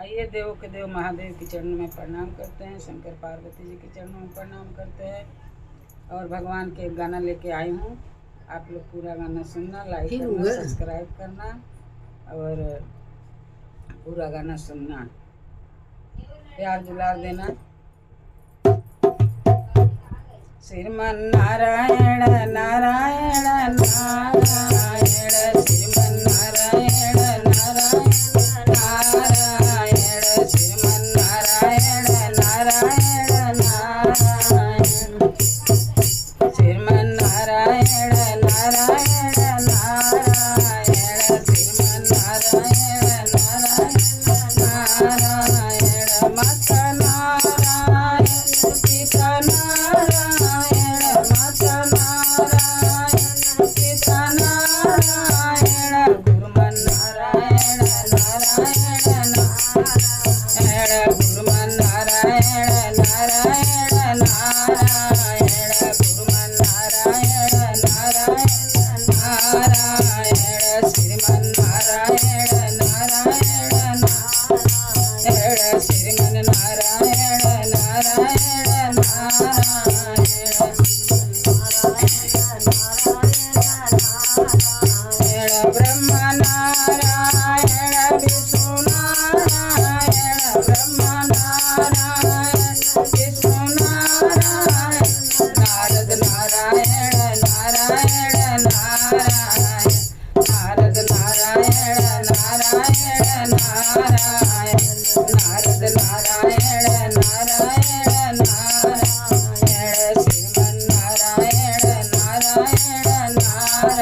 आइए देवों के देव महादेव के चरणों में प्रणाम करते हैं, शंकर पार्वती जी के चरणों में प्रणाम करते हैं। और भगवान के गाना लेके आई हूँ, आप लोग पूरा गाना सुनना, लाइक करना, सब्सक्राइब करना और पूरा गाना सुनना, प्यार दुलार देना। श्रीमन नारायण नारायण नारायण, श्रीमन नारायण नारायण नारायण, श्रीमन नारायण नारायण नारायण, श्रीमन नारायण नारायण नारायण, श्रीमन नारायण नारायण नारायण। माता नारायण पिता नारायण, माता नारायण पिता नारायण, गुरुमन नारायण नारायण नारायण, गुरुमन नारायण नारायण नारायण, गुरुमन नारायण नारायण नारायण, श्रीमन नारायण नारायण नारायण, श्रीमन नारायण नारायण नारायण, ब्रह्म नारायण विष्णु नारायण, ब्रह्म नारायण विष्णु नारायण, नारद नारायण नारायण नारायण, नारद नारायण नारायण नारायण, नारद नारायण नारायण नारायण, श्रीमन नारायण नारायण नारायण,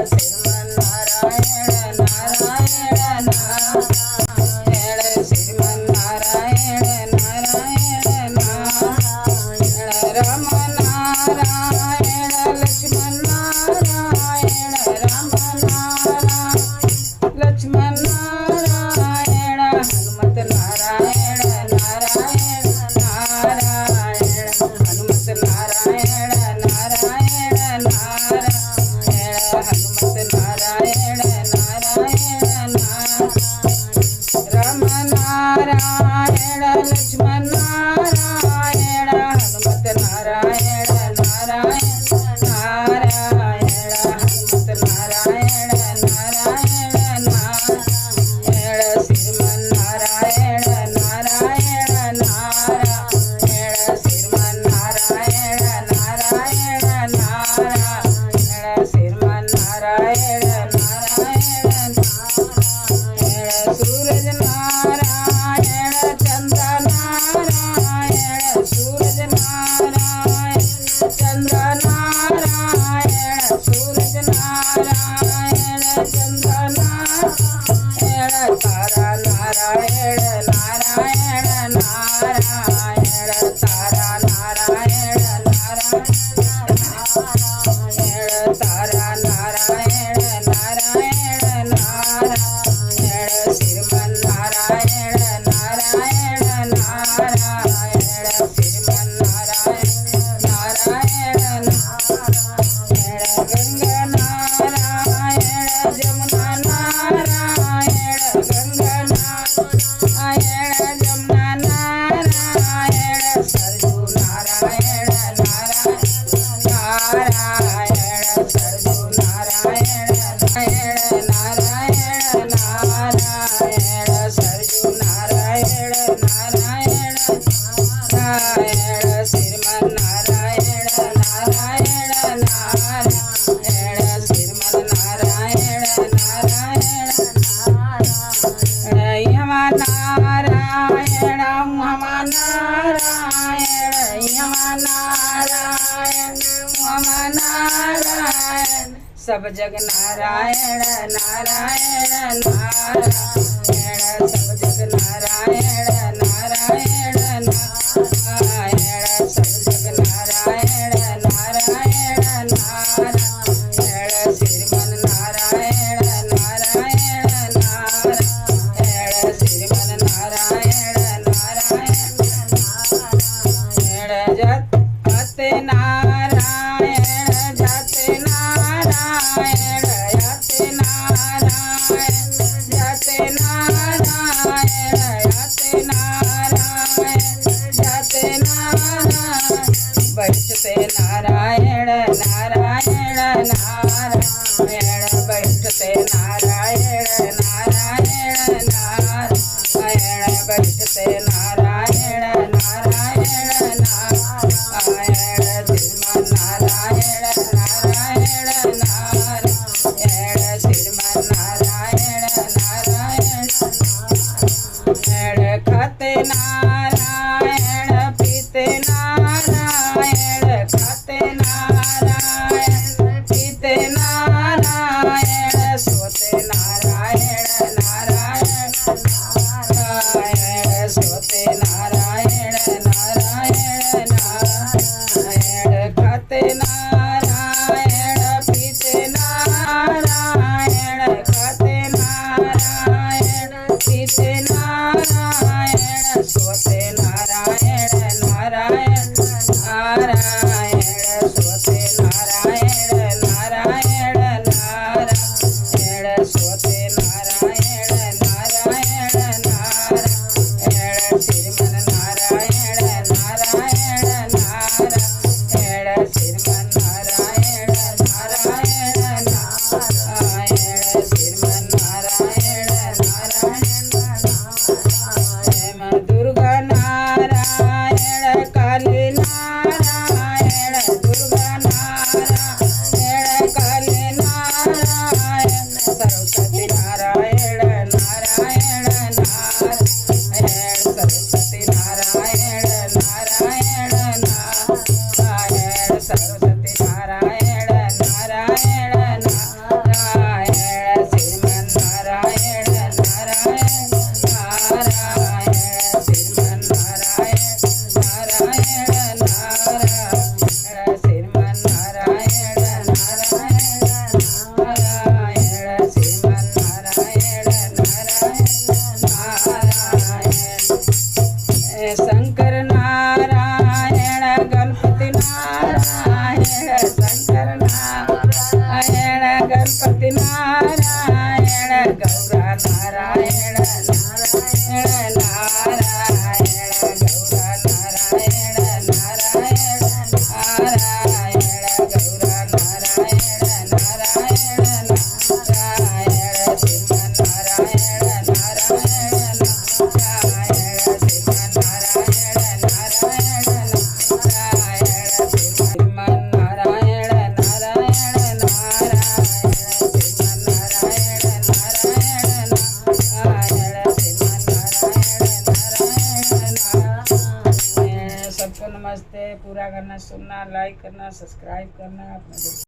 श्रीमन नारायण नारायण नारायण, श्रीमन नारायण नारायण नारायण, राम नारायण लक्ष्मण नारायण, राम नारायण लक्ष्मण नारायण, हनुमत नारायण नारायण नारायण, हनुमत नारायण नारायण नारायण, हनुमत नारायण नारायण नारायण, राम नारायण लक्ष्मण नारायण, हनुमत नारायण नारायण नारायण, हनुमत नारायण नारायण नारायण, श्रीमन नारायण नारायण नारायण, श्रीमन नारायण नारायण नारायण, श्रीमन नारायण नारायण नारायण, सूरज नारायण चंद्र नारायण, सूरज नारायण चंद्र नारायण, सूरज नारायण चंद्र नारायण, तारा नारायण नारायण नारायण, तारा नारायण नारायण, तारा नारायण नारायण नारायण, श्रीमन नारायण नारायण नारायण, श्रीमन नारायण नारायण नारायण, गंगा नारायण जमुना नारायण, गंगा नारायण जमुना नारायण, सरजू नारायण नारायण नारायण, सरजू नारायण नारायण नारायण नारायण, सरजू नारायण नारायण नारायण, श्रीमन नारायण नारायण नारायण, श्रीमन नारायण नारायण नारायण, यमा नारायण उमा नारायण, यमा नारायण उमा नारायण, सब जग नारायण नारायण नारायण, सब जग नारायण नारायण नारायण, सब जग नारायण नारायण नारायण, श्रीमन नारायण नारायण नारायण, श्रीमन नारायण नारायण नारायण, जाते नारायण जाते नारायण, जाते नारायण जाते नारायण, नारायण पीते नारायण खाते नारायण पीते नारायण सोते नारायण नारायण नारायण सोते नारायण नारायण नारायण खाते नारायण पीते नारायण खाते नारायण पीते नारायण सोते नारायण नारायण नारायण सोते नारायण नारायण नारायण सोते नारायण नारायण नारायण श्रीमन नारायण नारायण नारायण श्रीमन नारायण नारायण नारायण श्रीमन नारायण नारायण नारायण दुर्गा नारायण काली नारायण दुर्गा नारायण काली नारायण सरस्वती नारायण नारायण नारायण सरस्वती नारायण नारायण नारायण सरस्वती नारायण नारायण नारायण श्रीमन नारायण नारायण नारायण श्रीमन नारायण नारायण नारायण श्रीमन नारायण नारायण नारायण श्रीमन नारायण नारायण शंकर नारायण गणपति नारायण शंकर नारायण गणपति नारायण गौरा नारायण नारायण नारायण गौरा नारायण नारायण नारायण गौरा नारायण नारायण नारायण श्रीमन नारायण नारायण नारायण श्रीमन नारायण नारायण नारायण श्रीमन नारायण नारायण नारायण श्रीमन नारायण नारायण नारायण श्रीमन नारायण नारायण नारायण सबको नमस्ते। पूरा गाना सुनना, लाइक करना, सब्सक्राइब करना, अपने